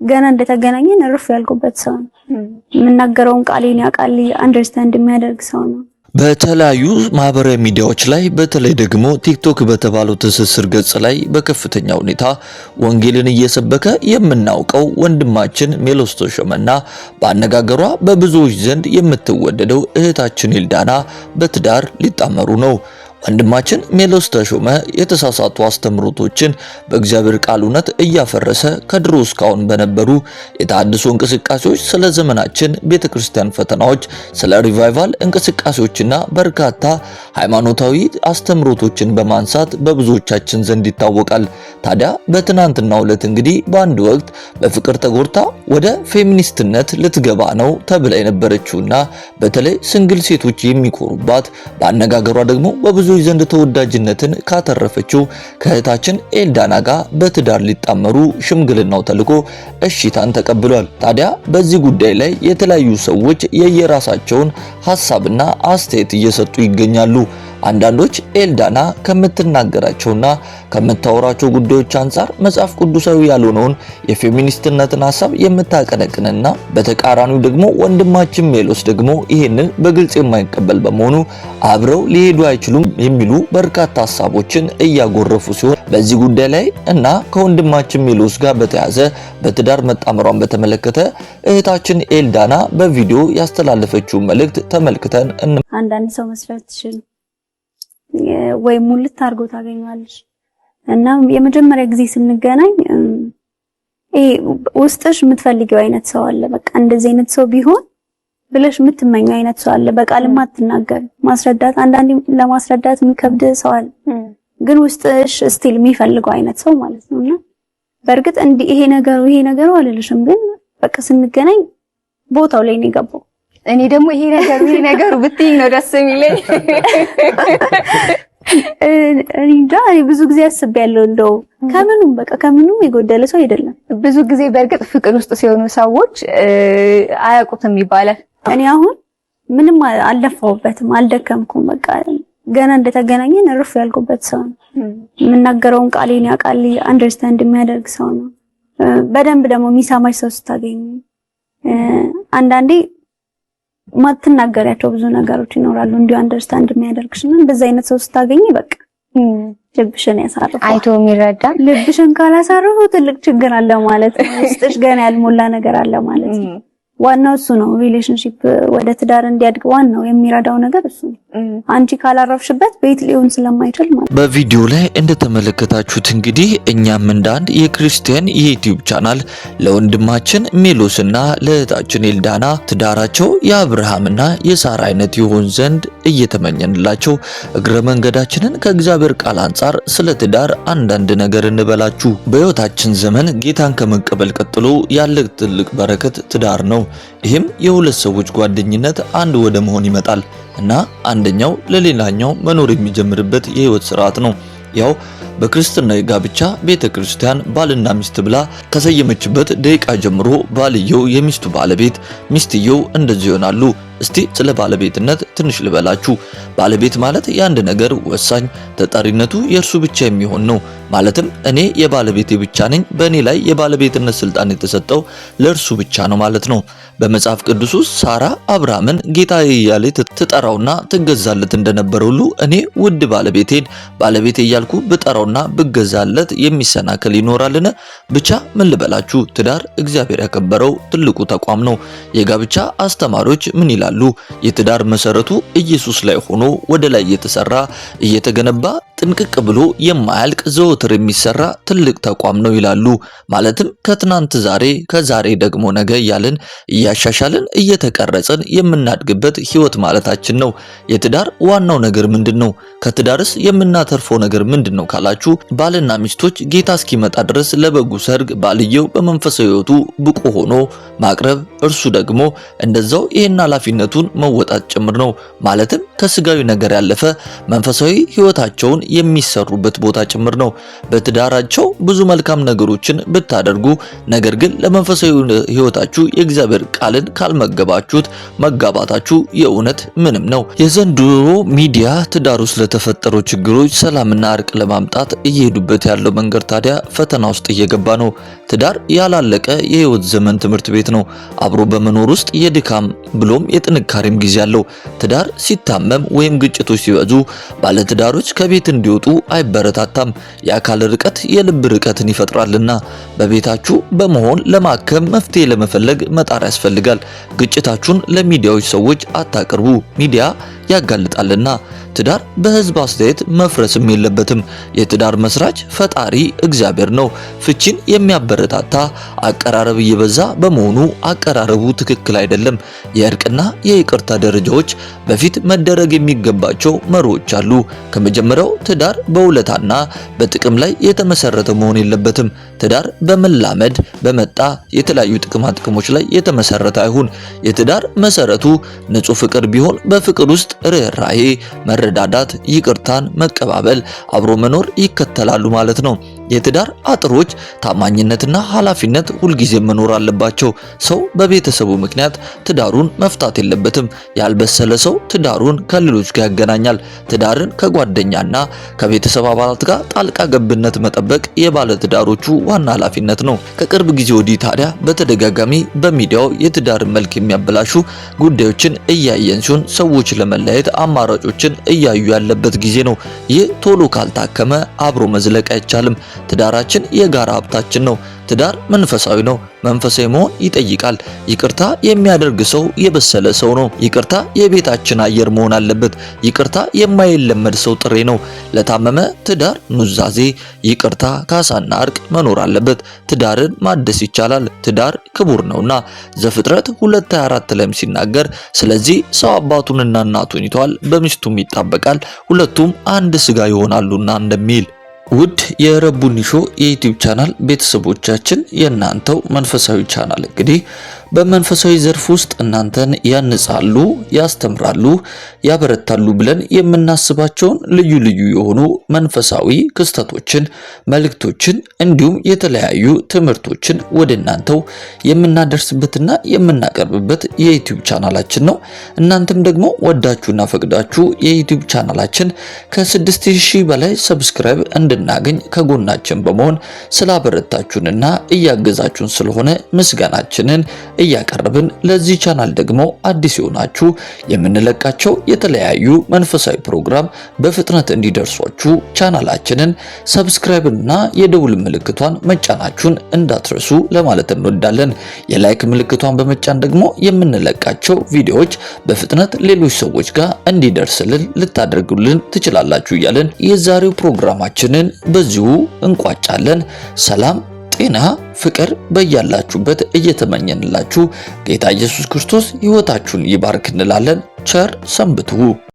ገና እንደተገናኘን እርፍ ያልኩበት ሰው ነው። የምናገረውን ቃሌን ያውቃል፣ አንደርስታንድ የሚያደርግ ሰው ነው። በተለያዩ ማህበራዊ ሚዲያዎች ላይ በተለይ ደግሞ ቲክቶክ በተባለው ትስስር ገጽ ላይ በከፍተኛ ሁኔታ ወንጌልን እየሰበከ የምናውቀው ወንድማችን ሜሎስ ተሾመና በአነጋገሯ በብዙዎች ዘንድ የምትወደደው እህታችን ኤልዳና በትዳር ሊጣመሩ ነው። ወንድማችን ሜሎስ ተሾመ የተሳሳቱ አስተምሮቶችን በእግዚአብሔር ቃል እውነት እያፈረሰ ከድሮ እስካሁን በነበሩ የተሐድሶ እንቅስቃሴዎች ስለ ዘመናችን ቤተክርስቲያን ፈተናዎች፣ ስለ ሪቫይቫል እንቅስቃሴዎችና በርካታ ሃይማኖታዊ አስተምሮቶችን በማንሳት በብዙዎቻችን ዘንድ ይታወቃል። ታዲያ በትናንትናው ዕለት እንግዲህ በአንድ ወቅት በፍቅር ተጎድታ ወደ ፌሚኒስትነት ልትገባ ነው ተብላ የነበረችውና በተለይ ሲንግል ሴቶች የሚኮሩባት በአነጋገሯ ደግሞ በብዙ ዘንድ ተወዳጅነትን ካተረፈችው ከእህታችን ኤልዳና ጋር በትዳር ሊጣመሩ ሽምግልናው ተልኮ እሺታን ተቀብሏል። ታዲያ በዚህ ጉዳይ ላይ የተለያዩ ሰዎች የየራሳቸውን ሐሳብና አስተያየት እየሰጡ ይገኛሉ። አንዳንዶች ኤልዳና ከምትናገራቸውና ከምታወራቸው ጉዳዮች አንፃር መጽሐፍ ቅዱሳዊ ያልሆነውን የፌሚኒስትነትን ሐሳብ የምታቀነቅንና በተቃራኒው ደግሞ ወንድማችን ሜሎስ ደግሞ ይሄንን በግልጽ የማይቀበል በመሆኑ አብረው ሊሄዱ አይችሉም የሚሉ በርካታ ሐሳቦችን እያጎረፉ ሲሆን በዚህ ጉዳይ ላይ እና ከወንድማችን ሜሎስ ጋር በተያያዘ በትዳር መጣመሯን በተመለከተ እህታችን ኤልዳና በቪዲዮ ያስተላለፈችው መልእክት ተመልክተን አንዳንድ ሰው መስራት ይችላል ወይ ሙልት አርጎ ታገኛለሽ እና የመጀመሪያ ጊዜ ስንገናኝ ውስጥሽ የምትፈልጊው አይነት ሰው አለ። በቃ እንደዚህ አይነት ሰው ቢሆን ብለሽ የምትመኘው አይነት ሰው አለ። በቃልም አትናገር ማስረዳት አንዳንዴ ለማስረዳት የሚከብድ ሰው አለ፣ ግን ውስጥሽ ስቲል የሚፈልገው አይነት ሰው ማለት ነውና በእርግጥ ይሄ ነገሩ አልልሽም፣ ግን በቃ ስንገናኝ ቦታው ላይ ነው የገባው። እኔ ደግሞ ይሄ ነገሩ ብትይ ነው ደስ የሚለኝ። እንጃ ብዙ ጊዜ አስቤያለሁ እንደው ከምኑም የጎደለ ሰው አይደለም። ብዙ ጊዜ በእርግጥ ፍቅር ውስጥ ሲሆኑ ሰዎች አያውቁትም ይባላል። እኔ አሁን ምንም አልለፋውበትም፣ አልደከምኩም። በቃ ገና እንደተገናኘን እርፍ ያልኩበት ሰው ነው። የምናገረውን ቃሌን ያውቃል፣ አንደርስታንድ የሚያደርግ ሰው ነው። በደንብ ደግሞ የሚሰማሽ ሰው ስታገኝ አንዳንዴ ማትናገሪያቸው ብዙ ነገሮች ይኖራሉ እንዲሁ አንደርስታንድ የሚያደርግሽና እንደዛ አይነት ሰው ስታገኝ በቃ ልብሽን ያሳርፋል። አይቶ የሚረዳ ልብሽን ካላሳረፈው ትልቅ ችግር አለ ማለት ነው። ውስጥሽ ገና ያልሞላ ነገር አለ ማለት ነው። ዋናው እሱ ነው። ሪሌሽንሺፕ ወደ ትዳር እንዲያድግ ዋናው የሚረዳው ነገር እሱ ነው። አንቺ ካላረፍሽበት ቤት ሊሆን ስለማይችል ማለት። በቪዲዮ ላይ እንደተመለከታችሁት እንግዲህ እኛም እንደ አንድ የክርስቲያን የዩቲዩብ ቻናል ለወንድማችን ሜሎስና ለእህታችን ኤልዳና ትዳራቸው የአብርሃምና የሳራ አይነት ይሆን ዘንድ እየተመኘንላቸው እግረ መንገዳችንን ከእግዚአብሔር ቃል አንጻር ስለ ትዳር አንዳንድ ነገር እንበላችሁ። በሕይወታችን ዘመን ጌታን ከመቀበል ቀጥሎ ያለ ትልቅ በረከት ትዳር ነው። ይህም የሁለት ሰዎች ጓደኝነት አንድ ወደ መሆን ይመጣል እና አንደኛው ለሌላኛው መኖር የሚጀምርበት የህይወት ስርዓት ነው። ያው በክርስትና ጋብቻ ቤተክርስቲያን ባልና ሚስት ብላ ከሰየመችበት ደቂቃ ጀምሮ ባልየው የሚስቱ ባለቤት፣ ሚስትየው እንደዚህ ይሆናሉ። እስቲ ስለ ባለቤትነት ትንሽ ልበላችሁ። ባለቤት ማለት የአንድ ነገር ወሳኝ ተጠሪነቱ የእርሱ ብቻ የሚሆን ነው። ማለትም እኔ የባለቤቴ ብቻ ነኝ፣ በእኔ ላይ የባለቤትነት ስልጣን የተሰጠው ለእርሱ ብቻ ነው ማለት ነው። በመጽሐፍ ቅዱስ ውስጥ ሳራ አብርሃምን ጌታዬ እያለች ትጠራውና ትገዛለት እንደነበረ ሁሉ እኔ ውድ ባለቤቴን ባለቤቴ እያልኩ ብጠራውና ብገዛለት የሚሰናከል ይኖራልን? ብቻ ምን ልበላችሁ፣ ትዳር እግዚአብሔር ያከበረው ትልቁ ተቋም ነው። የጋብቻ አስተማሪዎች ምን ይላሉ? የትዳር መሰረቱ ኢየሱስ ላይ ሆኖ ወደ ላይ የተሰራ እየተገነባ ጥንቅቅ ብሎ የማያልቅ ዘወትር የሚሰራ ትልቅ ተቋም ነው ይላሉ። ማለትም ከትናንት ዛሬ ከዛሬ ደግሞ ነገ እያልን እያሻሻልን እየተቀረጸን የምናድግበት ህይወት ማለታችን ነው። የትዳር ዋናው ነገር ምንድነው? ከትዳርስ የምናተርፈው ነገር ምንድነው ካላችሁ ባልና ሚስቶች ጌታ እስኪመጣ ድረስ ለበጉ ሰርግ ባልየው በመንፈሳዊ ህይወቱ ብቁ ሆኖ ማቅረብ፣ እርሱ ደግሞ እንደዛው ይሄን ኃላፊነት ኃላፊነቱን መወጣት ጭምር ነው። ማለትም ከስጋዊ ነገር ያለፈ መንፈሳዊ ህይወታቸውን የሚሰሩበት ቦታ ጭምር ነው። በትዳራቸው ብዙ መልካም ነገሮችን ብታደርጉ ነገር ግን ለመንፈሳዊ ህይወታችሁ የእግዚአብሔር ቃልን ካልመገባችሁት መጋባታችሁ የእውነት ምንም ነው። የዘንድሮ ሚዲያ ትዳር ውስጥ ለተፈጠሩ ችግሮች ሰላምና እርቅ ለማምጣት እየሄዱበት ያለው መንገድ ታዲያ ፈተና ውስጥ እየገባ ነው። ትዳር ያላለቀ የህይወት ዘመን ትምህርት ቤት ነው። አብሮ በመኖር ውስጥ የድካም ብሎም የጥንካሬም ጊዜ አለው። ትዳር ሲታመም ወይም ግጭቶች ሲበዙ ባለትዳሮች ከቤት እንዲወጡ አይበረታታም። የአካል ርቀት የልብ ርቀትን ይፈጥራልና በቤታችሁ በመሆን ለማከም መፍትሄ ለመፈለግ መጣር ያስፈልጋል። ግጭታችሁን ለሚዲያዎች ሰዎች አታቅርቡ፣ ሚዲያ ያጋልጣልና። ትዳር በህዝብ አስተያየት መፍረስም የለበትም። የትዳር መስራች ፈጣሪ እግዚአብሔር ነው። ፍቺን የሚያበረታታ አቀራረብ እየበዛ በመሆኑ አቀራረቡ ትክክል አይደለም። የእርቅና የይቅርታ ደረጃዎች በፊት መደረግ የሚገባቸው መርሆች አሉ። ከመጀመሪያው ትዳር በውለታና በጥቅም ላይ የተመሰረተ መሆን የለበትም። ትዳር በመላመድ በመጣ የተለያዩ ጥቅማ ጥቅሞች ላይ የተመሰረተ አይሁን። የትዳር መሰረቱ ንጹህ ፍቅር ቢሆን በፍቅር ውስጥ ርህራሄ፣ መረዳዳት፣ ይቅርታን፣ መቀባበል፣ አብሮ መኖር ይከተላሉ ማለት ነው። የትዳር አጥሮች ታማኝነትና ኃላፊነት ሁልጊዜ መኖር አለባቸው። ሰው በቤተሰቡ ምክንያት ትዳሩን መፍታት የለበትም። ያልበሰለ ሰው ትዳሩን ከሌሎች ጋር ያገናኛል። ትዳርን ከጓደኛና ከቤተሰብ አባላት ጋር ጣልቃ ገብነት መጠበቅ የባለ ትዳሮቹ ዋና ኃላፊነት ነው። ከቅርብ ጊዜ ወዲህ ታዲያ በተደጋጋሚ በሚዲያው የትዳር መልክ የሚያበላሹ ጉዳዮችን እያየን ሲሆን ሰዎች ለመለያየት አማራጮችን እያዩ ያለበት ጊዜ ነው። ይህ ቶሎ ካልታከመ አብሮ መዝለቅ አይቻልም። ትዳራችን የጋራ ሀብታችን ነው። ትዳር መንፈሳዊ ነው። መንፈሳዊ መሆን ይጠይቃል። ይቅርታ የሚያደርግ ሰው የበሰለ ሰው ነው። ይቅርታ የቤታችን አየር መሆን አለበት። ይቅርታ የማይለመድ ሰው ጥሬ ነው። ለታመመ ትዳር ኑዛዜ፣ ይቅርታ፣ ካሳና እርቅ መኖር አለበት። ትዳርን ማደስ ይቻላል። ትዳር ክቡር ነውና ዘፍጥረት 2:24 ላይም ሲናገር ስለዚህ ሰው አባቱንና እናቱን ይተዋል፣ በሚስቱም ይጣበቃል፣ ሁለቱም አንድ ስጋ ይሆናሉና እንደሚል። ውድ የረቡኒ ሾው የዩቲዩብ ቻናል ቤተሰቦቻችን የእናንተው መንፈሳዊ ቻናል እንግዲህ በመንፈሳዊ ዘርፍ ውስጥ እናንተን ያንጻሉ፣ ያስተምራሉ፣ ያበረታሉ ብለን የምናስባቸውን ልዩ ልዩ የሆኑ መንፈሳዊ ክስተቶችን፣ መልእክቶችን እንዲሁም የተለያዩ ትምህርቶችን ወደ እናንተው የምናደርስበትና የምናቀርብበት የዩቲዩብ ቻናላችን ነው። እናንተም ደግሞ ወዳችሁና ፈቅዳችሁ የዩቲዩብ ቻናላችን ከ6000 በላይ ሰብስክራይብ እንድናገኝ ከጎናችን በመሆን ስላበረታችሁንና እያገዛችሁን ስለሆነ ምስጋናችንን እያቀረብን ለዚህ ቻናል ደግሞ አዲስ የሆናችሁ የምንለቃቸው የተለያዩ መንፈሳዊ ፕሮግራም በፍጥነት እንዲደርሷችሁ ቻናላችንን ሰብስክራይብ እና የደውል ምልክቷን መጫናችሁን እንዳትረሱ ለማለት እንወዳለን። የላይክ ምልክቷን በመጫን ደግሞ የምንለቃቸው ቪዲዮዎች በፍጥነት ሌሎች ሰዎች ጋር እንዲደርስልን ልታደርጉልን ትችላላችሁ እያለን የዛሬው ፕሮግራማችንን በዚሁ እንቋጫለን። ሰላም፣ ጤና፣ ፍቅር በያላችሁበት እየተመኘንላችሁ ጌታ ኢየሱስ ክርስቶስ ሕይወታችሁን ይባርክ እንላለን። ቸር ሰንብቱ።